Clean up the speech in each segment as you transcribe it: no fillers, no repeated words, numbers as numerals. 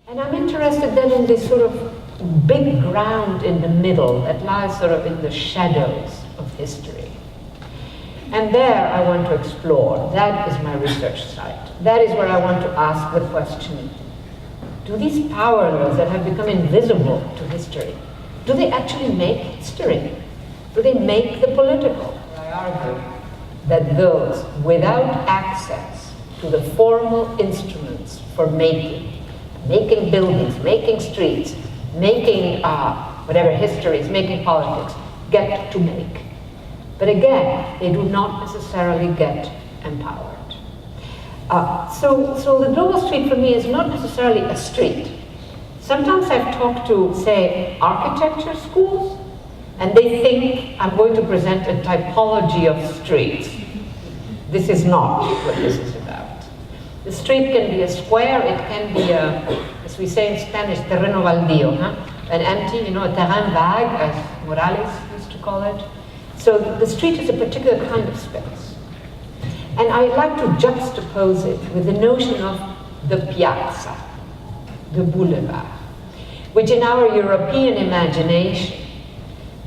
And I'm interested then in this sort of big ground in the middle that lies sort of in the shadows of history. And there I want to explore. That is my research site. That is where I want to ask the question, do these power laws that have become invisible to history, do they actually make history? Do they make the political? I argue that those without access to the formal instruments for making buildings, making streets, making whatever histories, making politics, get to make. But again, they do not necessarily get empowered. So the global street for me is not necessarily a street. Sometimes I've talked to, say, architecture schools, and they think I'm going to present a typology of streets. This is not what this is about. The street can be a square, it can be a, as we say in Spanish, terreno baldío, an empty, a terrain vague, as Morales used to call it. So the street is a particular kind of space. And I like to juxtapose it with the notion of the piazza, the boulevard, which in our European imagination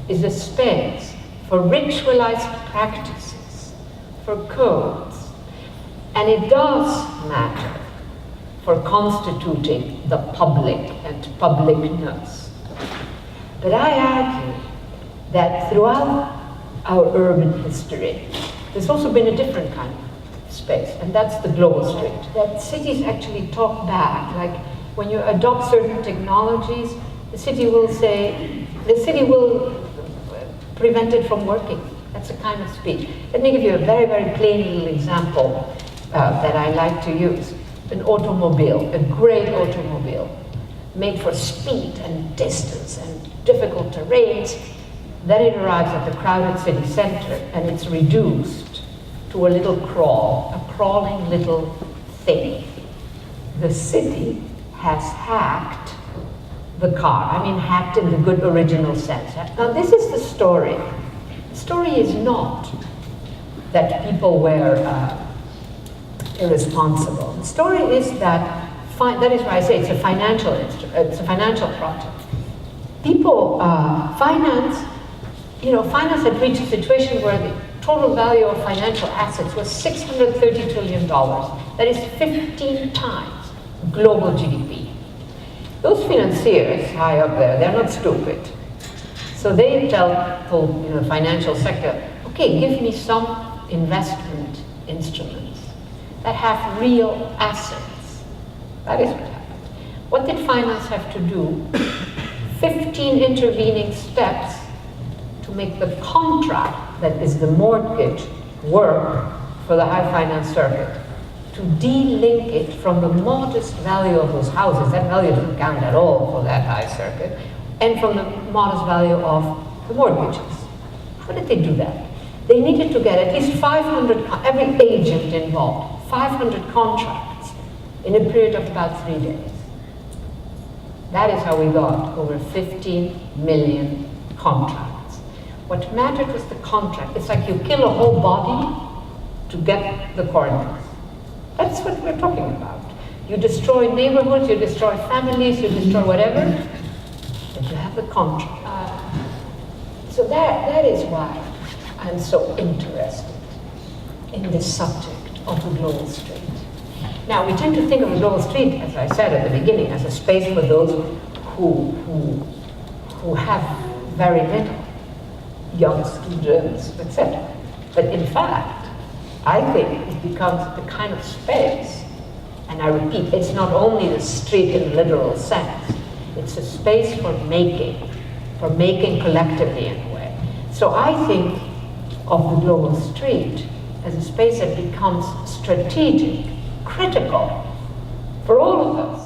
is a space for ritualized practices, for codes. And it does matter for constituting the public and publicness. But I argue that throughout our urban history, there's also been a different kind of space, and that's the global street. That cities actually talk back, like when you adopt certain technologies, the city will prevent it from working. That's a kind of speech. Let me give you a very, very plain little example that I like to use. An automobile, a great automobile, made for speed and distance and difficult terrains. Then it arrives at the crowded city center and it's reduced to a little crawl, a crawling little thing. The city has hacked the car. I mean, hacked in the good original sense. Now, this is the story. The story is not that people were irresponsible. The story is that, that is why I say it's a financial project. People, finance had reached a situation where the total value of financial assets was $630 trillion. That is 15 times global GDP. Those financiers high up there, they're not stupid. So they tell the financial sector, okay, give me some investment instruments that have real assets. That is what happened. What did finance have to do? 15 intervening steps to make the contract, that is the mortgage, work for the high finance circuit, to de-link it from the modest value of those houses. That value doesn't count at all for that high circuit, and from the modest value of the mortgages. How did they do that? They needed to get at least 500, every agent involved, 500 contracts in a period of about 3 days. That is how we got over 15 million contracts. What mattered was the contract. It's like you kill a whole body to get the corners. That's what we're talking about. You destroy neighborhoods, you destroy families, you destroy whatever, and you have the contract. So that is why I'm so interested in this subject of the global street. Now, we tend to think of the global street, as I said at the beginning, as a space for those who have very little, young students, etc. But in fact, I think it becomes the kind of space, and I repeat, it's not only the street in the literal sense, it's a space for making collectively in a way. So I think of the global street as a space that becomes strategic, critical for all of us.